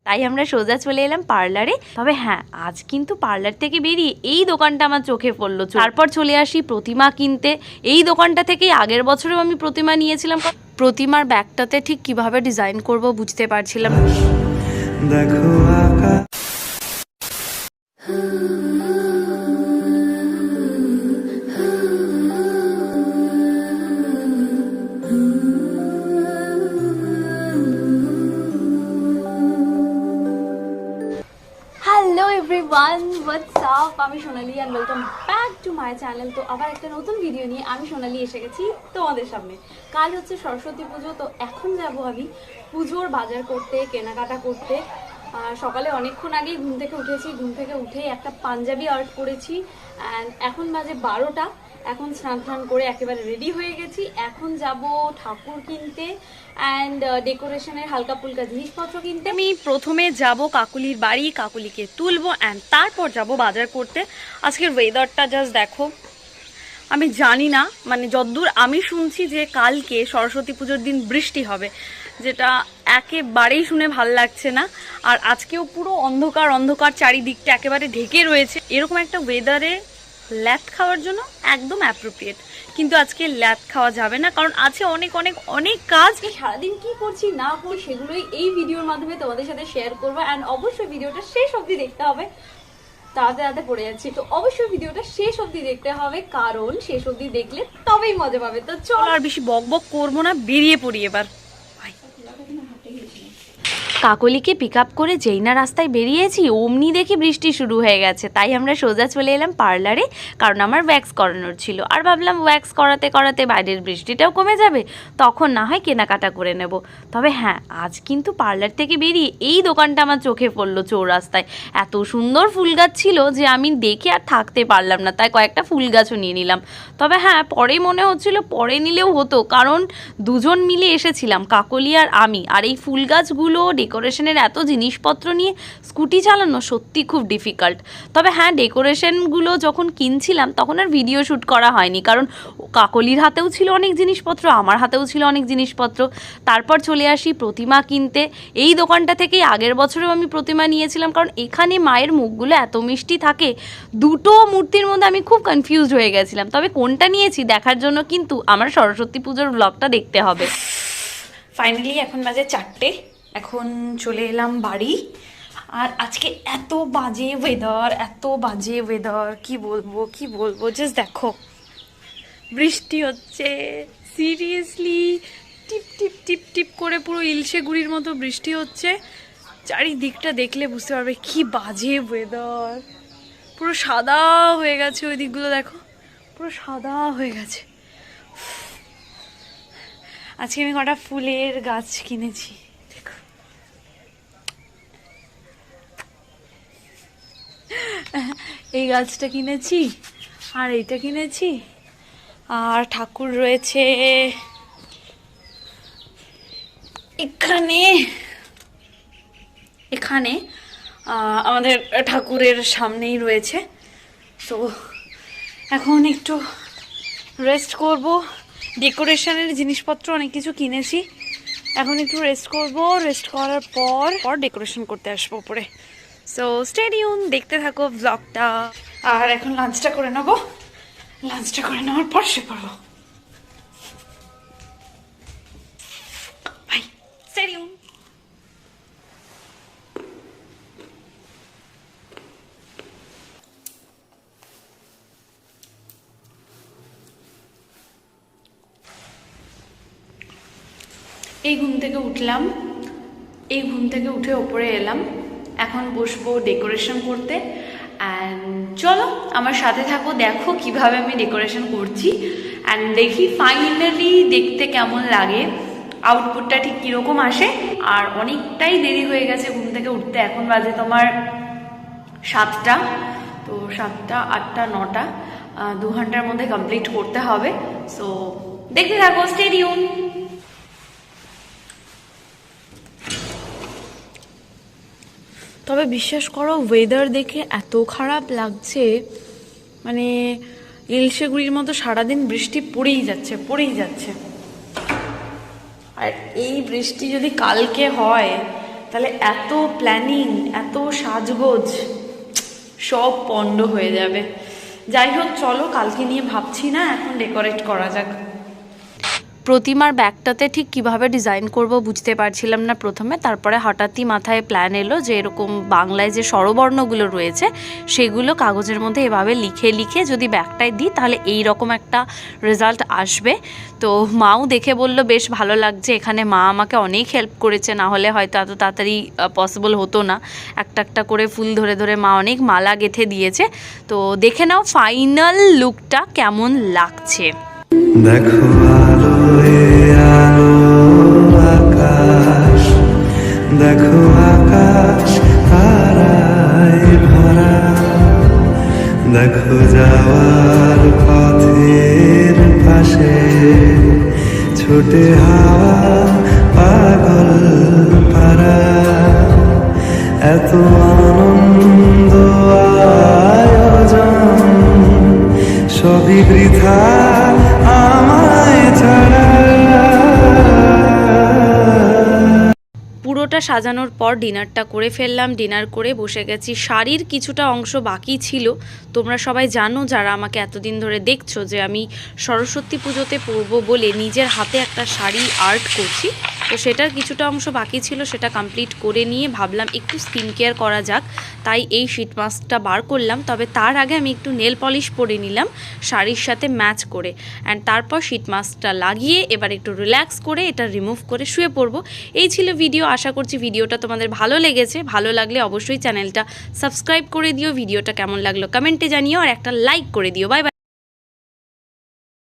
তাই আমরা সোজা চলে এলাম পার্লারে। তবে হ্যাঁ, আজ কিন্তু পার্লার থেকে বেরিয়ে এই দোকানটা আমার চোখে পড়লো। তারপর চলে আসি প্রতিমা কিনতে। এই দোকানটা থেকেই আগের বছরেও আমি প্রতিমা নিয়েছিলাম। প্রতিমার ব্যাগটাতে ঠিক কিভাবে ডিজাইন করব বুঝতে পারছিলাম। দেখো হ্যালো এভরিওয়ান, হোয়াটস আপ, আমি Sonali and welcome back to my channel. তো আবার একটা নতুন ভিডিও নিয়ে আমি সোনালি এসে গেছি তোমাদের সামনে। কাল হচ্ছে সরস্বতী পুজো, তো এখন যাব আমি পুজোর বাজার করতে, কেনাকাটা করতে। সকালে অনেকক্ষণ আগেই ঘুম থেকে উঠেছি। ঘুম থেকে উঠেই একটা পাঞ্জাবি অর্ডার করেছি অ্যান্ড এখন বাজে 12টা। এখন স্নান টান করে একেবারে রেডি হয়ে গেছি। এখন যাব ঠাকুর কিনতে অ্যান্ড ডেকোরেশনের হালকা ফুলকা জিনিসপত্র কিনতে। আমি প্রথমে যাব কাকুলির বাড়ি, কাকুলিকে তুলবো অ্যান্ড তারপর যাব বাজার করতে। আজকের ওয়েদারটা জাস্ট দেখো। আমি জানি না, মানে যতদূর আমি শুনছি যে কালকে সরস্বতী পুজোর দিন বৃষ্টি হবে, যেটা একেবারেই শুনে ভাল লাগছে না। আর আজকেও পুরো অন্ধকার অন্ধকার, চারিদিকটা একেবারে ঢেকে রয়েছে। এরকম একটা ওয়েদারে ল্যাট খাওয়ার জন্য একদম অ্যাপ্রোপ্রিয়েট, কিন্তু আজকে ল্যাট খাওয়া যাবে না, কারণ আছে অনেক অনেক অনেক কাজ। সারাদিন কি করছি না করছি সেগুলোই এই ভিডিওর মাধ্যমে তোমাদের সাথে শেয়ার করবো। অ্যান্ড অবশ্যই ভিডিওটা শেষ অবধি দেখতে হবে। তাড়াতাড়ি পড়ে যাচ্ছি, তো অবশ্যই ভিডিওটা শেষ অবধি দেখতে হবে, কারণ শেষ অবধি দেখলে তবেই মজা পাবে। তো চল আর বেশি বক বক করবো না, বেরিয়ে পড়ি এবার। কাকলিকে পিক আপ করে যেই না রাস্তায় বেরিয়েছি অমনি দেখি বৃষ্টি শুরু হয়ে গেছে। তাই আমরা সোজা চলে এলাম পার্লারে, কারণ আমার ওয়্যাক্স করানোর ছিল। আর ভাবলাম ওয়্যাক্স করাতে করাতে বাইরের বৃষ্টিটাও কমে যাবে, তখন না হয় কেনাকাটা করে নেব। তবে হ্যাঁ, আজ কিন্তু পার্লার থেকে বেরিয়ে এই দোকানটা আমার চোখে পড়লো চৌরাস্তায়। এত সুন্দর ফুল গাছ ছিল যে আমি দেখে আর থাকতে পারলাম না, তাই কয়েকটা ফুল গাছও নিয়ে নিলাম। তবে হ্যাঁ, পরে মনে হচ্ছিল পরে নিলেও হতো, কারণ দুজন মিলে এসেছিলাম, কাকলি আর আমি। আর এই ফুল গাছগুলো, ডেকোরেশনের এত জিনিসপত্র নিয়ে স্কুটি চালানো সত্যি খুব ডিফিকাল্ট। তবে হ্যাঁ, ডেকোরেশনগুলো যখন কিনছিলাম তখন আর ভিডিও শ্যুট করা হয়নি, কারণ কাকলির হাতেও ছিল অনেক জিনিসপত্র, আমার হাতেও ছিল অনেক জিনিসপত্র। তারপর চলে আসি প্রতিমা কিনতে। এই দোকানটা থেকেই আগের বছরেও আমি প্রতিমা নিয়েছিলাম, কারণ এখানে মায়ের মুখগুলো এত মিষ্টি থাকে। দুটো মূর্তির মধ্যে আমি খুব কনফিউজড হয়ে গেছিলাম। তবে কোনটা নিয়েছি দেখার জন্য কিন্তু আমার সরস্বতী পুজোর ব্লগটা দেখতে হবে। ফাইনালি এখন বাজে 4টে, এখন চলে এলাম বাড়ি। আর আজকে এত বাজে ওয়েদার, এত বাজে ওয়েদার, কি বলবো জাস্ট দেখো, বৃষ্টি হচ্ছে সিরিয়াসলি, টিপ টিপ টিপ টিপ করে পুরো ইলশে গুড়ির মতো বৃষ্টি হচ্ছে। চারিদিকটা দেখলে বুঝতে পারবে কি বাজে ওয়েদার। পুরো সাদা হয়ে গেছে, ওই দিকগুলো দেখো পুরো সাদা হয়ে গেছে। আজকে আমি কটা ফুলের গাছ কিনেছি, দেখো। এই গাছটা কিনেছি আর এইটা কিনেছি। আর ঠাকুর রয়েছে এখানে, এখানে আমাদের ঠাকুরের সামনেই রয়েছে। তো এখন একটু রেস্ট করব। ডেকোরেশনের জিনিসপত্র অনেক কিছু কিনেছি, এখন একটু রেস্ট করব। রেস্ট করার পর ডেকোরেশন করতে আসবো পরে। সো স্টে টিউন, দেখতে থাকো ব্লগটা। আর এখন লাঞ্চটা করে নেবো, লাঞ্চটা করে নেওয়ার পর শুয়ে পড়বো। Bye, stay tune. এই ঘুম থেকে উঠলাম, এই ঘুম থেকে উঠে ওপরে এলাম। এখন বসবো ডেকোরেশন করতে। অ্যান্ড চলো আমার সাথে থাকো, দেখো কিভাবে আমি ডেকোরেশন করছি অ্যান্ড দেখি ফাইনালি দেখতে কেমন লাগে, আউটপুটটা ঠিক কীরকম আসে। আর অনেকটাই দেরি হয়ে গেছে ঘুম থেকে উঠতে, এখন বাজে তোমার 7টা। তো 7টা, 8টা, 9টা, 2 ঘন্টার মধ্যে কমপ্লিট করতে হবে। সো দেখতে থাকো, স্টে টিউন। তবে বিশ্বাস করো, ওয়েদার দেখে এত খারাপ লাগছে, মানে ইলশেগুড়ির মতো সারাদিন বৃষ্টি পড়েই যাচ্ছে। আর এই বৃষ্টি যদি কালকে হয় তাহলে এত প্ল্যানিং, এত সাজগোজ সব পণ্ড হয়ে যাবে। যাই হোক, চলো কালকে নিয়ে ভাবছি না, এখন ডেকোরেট করা যাক। প্রতিমার ব্যাগটাতে ঠিক কিভাবে ডিজাইন করব বুঝতে পারছিলাম না প্রথমে, তারপরে হঠাৎই মাথায় প্ল্যান এলো যে এরকম বাংলায় যে স্বরবর্ণগুলো রয়েছে সেগুলো কাগজের মধ্যে এভাবে লিখে লিখে যদি ব্যাগটায় দিই তাহলে এই রকম একটা রেজাল্ট আসবে। তো মাও দেখে বলল বেশ ভালো লাগছে। এখানে মা আমাকে অনেক হেল্প করেছে, না হলে হয়তো এত তাড়াতাড়ি পসিবল হতো না। একটা একটা করে ফুল ধরে ধরে মা অনেক মালা গেঁথে দিয়েছে। তো দেখে নাও ফাইনাল লুকটা কেমন লাগছে। দেখো আলোয় আলো আকাশ, দেখো আকাশ তারায় ভরা, দেখো যাওয়ার পথের পাশে ছোটে হাওয়া পাগল পারা, এত আনন্দ আয়োজন সবই বৃথা আমায় ছাড়া। পুরোটা সাজানোর পর ডিনারটা করে ফেললাম। ডিনার করে বসে গেছি। শাড়ির কিছুটা অংশ বাকি ছিল। তোমরা সবাই জানো যারা আমাকে এতদিন ধরে দেখছো যে আমি সরস্বতী পুজোতে পরবো বলে নিজের হাতে একটা শাড়ি আর্ট করছি। তো সেটার কিছুটা অংশ বাকি ছিল, সেটা কমপ্লিট করে নিয়ে ভাবলাম একটু স্কিন কেয়ার করা যাক, তাই এই শিট মাস্কটা বার করলাম। তবে তার আগে আমি একটু নেল পলিশ পরে নিলাম শাড়ির সাথে ম্যাচ করে, অ্যান্ড তারপর শিট মাস্কটা লাগিয়ে এবার একটু রিল্যাক্স করে এটা রিমুভ করে শুয়ে পড়বো। এই ছিল ভিডিও। আশা করছি ভিডিওটা তোমাদের ভালো লেগেছে। ভালো লাগলে অবশ্যই চ্যানেলটা সাবস্ক্রাইব করে দিও। ভিডিওটা কেমন লাগলো কমেন্টে জানিও, আর একটা লাইক করে দিও। Bye bye.